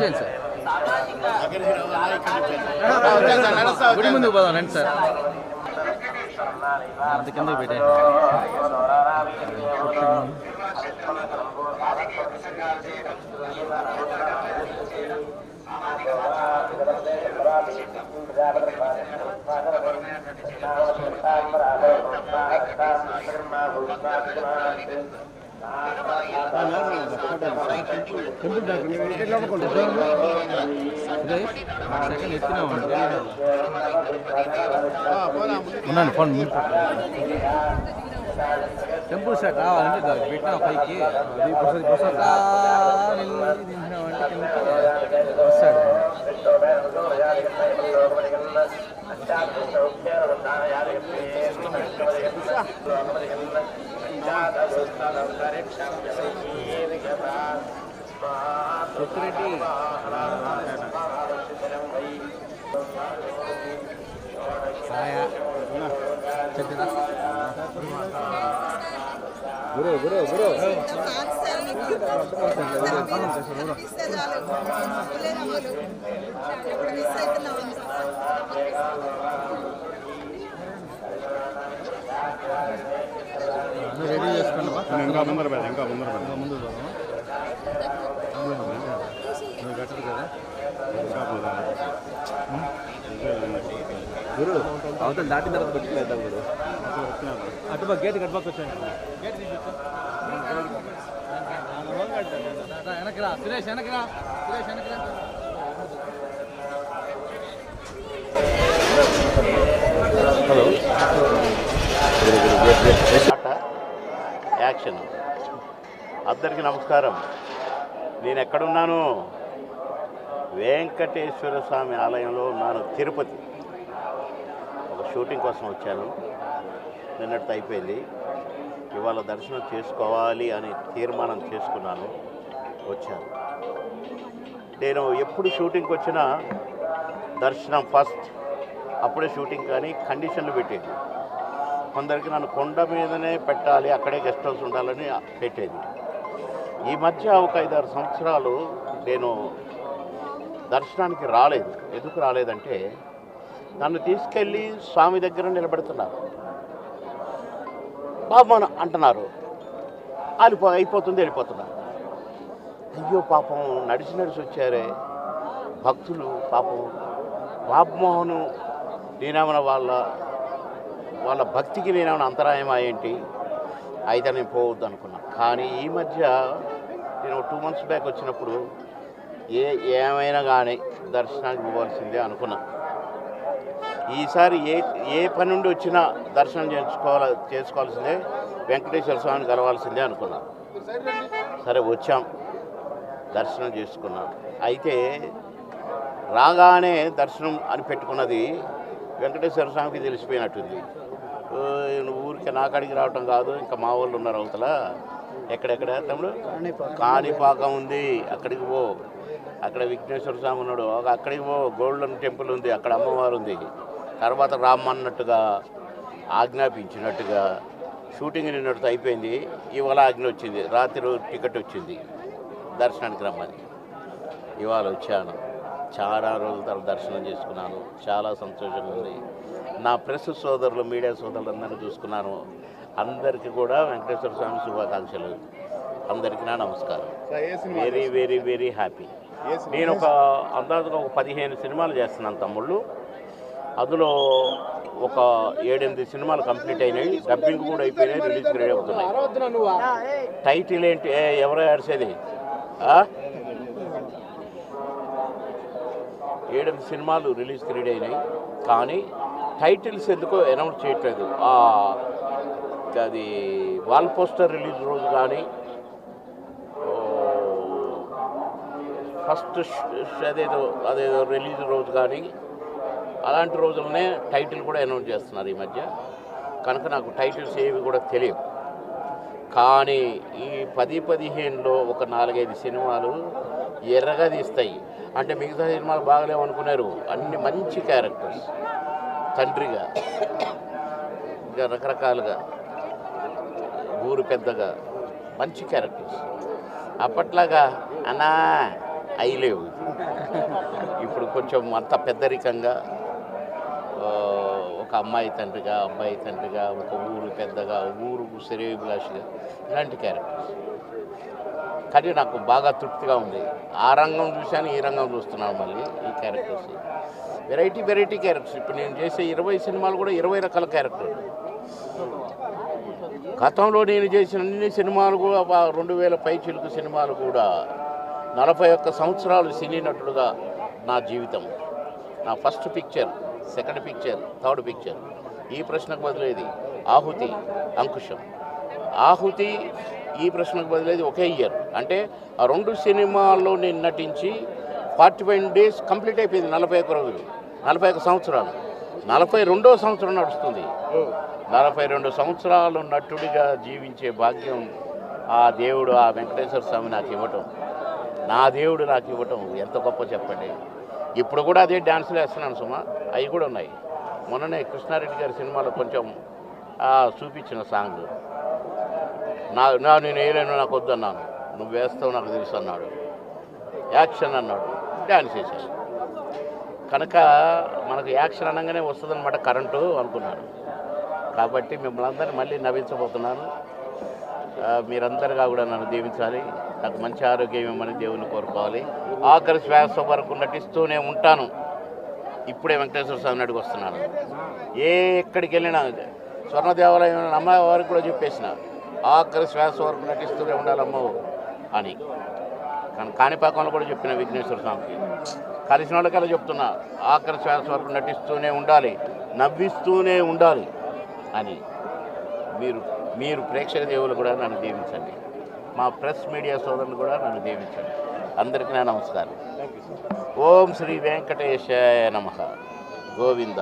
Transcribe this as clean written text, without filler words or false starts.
వచ్చేయండి సార్. గుడి ముందుకు పోదాం రండి సార్. అంత కిందకి పెట్టే సెకండ్ ఎత్తినామండి. ఉన్నాను ఫోన్ టెంపుల్ సెట్ రావాలంటే దానికి పెట్టినా పైకి అది బుసకా నించినామంటే కిందకి వస్తాడు. సెక్యూరిటీ గురు గురు గురు రెడీ చేసుకోండి. ఇంకా ముందర పెడదాం, ఇంకా ముందర పెడదాం, ముందు కట్టదు కదా గురు. అవతల దాటిన తర్వాత పెట్టుకునేద్దాం గురు. అటు గేట్ కట్టుబాకు వచ్చాను. గేట్ వెనకరా సురేష్, వెనకరా సురేష్, వెనకరా. Hello action. అందరికీ నమస్కారం. నేను ఎక్కడున్నాను? వెంకటేశ్వర స్వామి ఆలయంలో ఉన్నాను, తిరుపతి. ఒక షూటింగ్ కోసం వచ్చాను. నిన్నటితో అయిపోయింది. ఇవాళ దర్శనం చేసుకోవాలి అని తీర్మానం చేసుకున్నాను, వచ్చాను. నేను ఎప్పుడు షూటింగ్కి వచ్చినా దర్శనం ఫస్ట్, అప్పుడే షూటింగ్ కానీ కండిషన్లు పెట్టేది. కొందరికి నన్ను కొండ మీదనే పెట్టాలి, అక్కడే గెస్ట్ హౌస్ ఉండాలని పెట్టేది. ఈ మధ్య ఒక 5-6 సంవత్సరాలు నేను దర్శనానికి రాలేదు. ఎందుకు రాలేదంటే నన్ను తీసుకెళ్ళి స్వామి దగ్గర నిలబెడుతున్నారు, బాబు అంటున్నారు, అయిపోతుంది, వెళ్ళిపోతున్నారు. అయ్యో పాపం, నడిచి వచ్చారే భక్తులు. పాపం బాబుమోహను నేనేమన్నా వాళ్ళ భక్తికి నేనేమన్నా అంతరాయం ఏంటి, అయితే నేను పోవద్దు అనుకున్నా. కానీ ఈ మధ్య నేను 2 months బ్యాక్ వచ్చినప్పుడు ఏమైనా కానీ దర్శనానికి పోవాల్సిందే అనుకున్నా. ఈసారి ఏ పని నుండి వచ్చినా దర్శనం చేసుకోవాల్సిందే, వెంకటేశ్వర స్వామిని కలవాల్సిందే అనుకున్నా. సరే వచ్చాం, దర్శనం చేసుకున్నాం. అయితే రాగానే దర్శనం అని పెట్టుకున్నది వెంకటేశ్వర స్వామికి తెలిసిపోయినట్టుంది. ఊరికి నాకాడికి రావటం కాదు, ఇంకా మా వాళ్ళు ఉన్నారు అవతల. ఎక్కడెక్కడ తమ్ముడు? కాణిపాకం ఉంది, అక్కడికి పో. అక్కడ విఘ్నేశ్వర స్వామి ఉన్నాడు, అక్కడికి పో. గోల్డెన్ టెంపుల్ ఉంది, అక్కడ అమ్మవారు ఉంది. తర్వాత రామ్మన్నట్టుగా ఆజ్ఞాపించినట్టుగా షూటింగ్ నిన్నటితో అయిపోయింది. ఇవాళ ఆజ్ఞ వచ్చింది, రాత్రి టికెట్ వచ్చింది దర్శనానికి రమ్మని. ఇవాళ వచ్చాను. చాలా రోజుల తర్వాత దర్శనం చేసుకున్నాను. చాలా సంతోషంగా ఉంది. నా ప్రెస్ సోదరులు, మీడియా సోదరులు అందరినీ చూసుకున్నాను. అందరికీ కూడా వెంకటేశ్వర స్వామి శుభాకాంక్షలు. అందరికీ నా నమస్కారం. Very very very happy. నేను అందాజుగా ఒక 15 సినిమాలు చేస్తున్నాను తమ్ముళ్ళు. అందులో ఒక 7-8 సినిమాలు కంప్లీట్ అయినాయి, డబ్బింగ్ కూడా అయిపోయినాయి, రిలీజ్కి రెడీ అవుతున్నాయి. టైటిల్ ఏంటి? ఎవరో ఏడ్చేది? 7 సినిమాలు రిలీజ్కి రెడీ అయినాయి, కానీ టైటిల్స్ ఎందుకో అనౌన్స్ చేయట్లేదు. అది వాల్ పోస్టర్ రిలీజ్ రోజు కానీ, ఫస్ట్ అదేదో రిలీజ్ రోజు కానీ, అలాంటి రోజులనే టైటిల్ కూడా అనౌన్స్ చేస్తున్నారు ఈ మధ్య. కనుక నాకు టైటిల్స్ ఏవి కూడా తెలియవు. కానీ ఈ 10-15లో ఒక 4-5 సినిమాలు ఎర్రగా తీస్తాయి. అంటే మిగతా సినిమాలు బాగలేమనుకున్నారు, అన్ని మంచి క్యారెక్టర్స్, తండ్రిగా, ఇంకా రకరకాలుగా, ఊరు పెద్దగా, మంచి క్యారెక్టర్స్. అప్పట్లాగా అన్నా అవి లేవు. ఇప్పుడు కొంచెం అంత పెద్దరికంగా ఒక అమ్మాయి తండ్రిగా, అబ్బాయి తండ్రిగా, ఒక ఊరు పెద్దగా, ఊరుకు శ్రేయోభిలాషిగా, ఇలాంటి క్యారెక్టర్స్. కానీ నాకు బాగా తృప్తిగా ఉంది. ఆ రంగం చూశాను, ఈ రంగం చూస్తున్నాను. మళ్ళీ ఈ క్యారెక్టర్స్ వెరైటీ క్యారెక్టర్స్. ఇప్పుడు నేను చేసే 20 సినిమాలు కూడా 20 రకాల క్యారెక్టర్లు. గతంలో నేను చేసిన అన్ని సినిమాలు కూడా 2000 పైచిలుకు సినిమాలు కూడా 41 సంవత్సరాలు సినీ నటుడుగా నా జీవితం. నా first picture, second picture, third picture. ఈ ప్రశ్నకు బదులేది ఆహుతి, అంకుశం. ఆహుతి ఈ ప్రశ్నకు బదులేది ఒకే ఇయర్. అంటే ఆ 2 సినిమాల్లో నేను నటించి 41 డేస్ కంప్లీట్ అయిపోయింది. 41 రోజులు, 41 సంవత్సరాలు. 42వ సంవత్సరం నడుస్తుంది. 42 సంవత్సరాలు నటుడిగా జీవించే భాగ్యం ఆ దేవుడు, ఆ వెంకటేశ్వర స్వామి నాకు ఇవ్వటం, నా దేవుడు నాకు ఇవ్వటం ఎంత గొప్ప చెప్పండి. ఇప్పుడు కూడా అదే డ్యాన్సులు వేస్తున్నాను సుమా, అవి కూడా ఉన్నాయి. మొన్ననే కృష్ణారెడ్డి గారి సినిమాలో కొంచెం చూపించిన సాంగ్ నేను వేయలేను, నాకు వద్దన్నాను. నువ్వు వేస్తావు నాకు తెలుసు అన్నాడు. యాక్షన్ అన్నాడు, డ్యాన్స్ వేసాను. కనుక మనకు యాక్షన్ అనగానే వస్తుందన్నమాట కరెంటు అనుకున్నాను. కాబట్టి మిమ్మల్ని అందరినీ మళ్ళీ నవ్వించబోతున్నాను. మీరందరిగా కూడా నన్ను దీవించాలి. నాకు మంచి ఆరోగ్యం ఇవ్వమని దేవుని కోరుకోవాలి. ఆఖరి శ్వాస వరకు నటిస్తూనే ఉంటాను. ఇప్పుడే వెంకటేశ్వర స్వామి నడికి వస్తున్నాను. ఎక్కడికి వెళ్ళినా స్వర్ణ దేవాలయం అమ్మాయి వారికి కూడా చెప్పేసిన ఆఖరి శ్వాస వరకు నటిస్తూనే ఉండాలమ్మో అని. కానీ కాణిపాకంలో కూడా చెప్పిన విఘ్నేశ్వర స్వామికి కలిసిన వాళ్ళకల్లా చెప్తున్నా, ఆఖరి శ్వాస వరకు నటిస్తూనే ఉండాలి, నవ్విస్తూనే ఉండాలి అని. మీరు ప్రేక్షక దేవులు కూడా నన్ను దీవించండి. మా ప్రెస్ మీడియా సోదరులు కూడా నన్ను దీవించండి. అందరికీ నా నమస్కారం. ఓం శ్రీ వెంకటేశాయ నమః. గోవింద.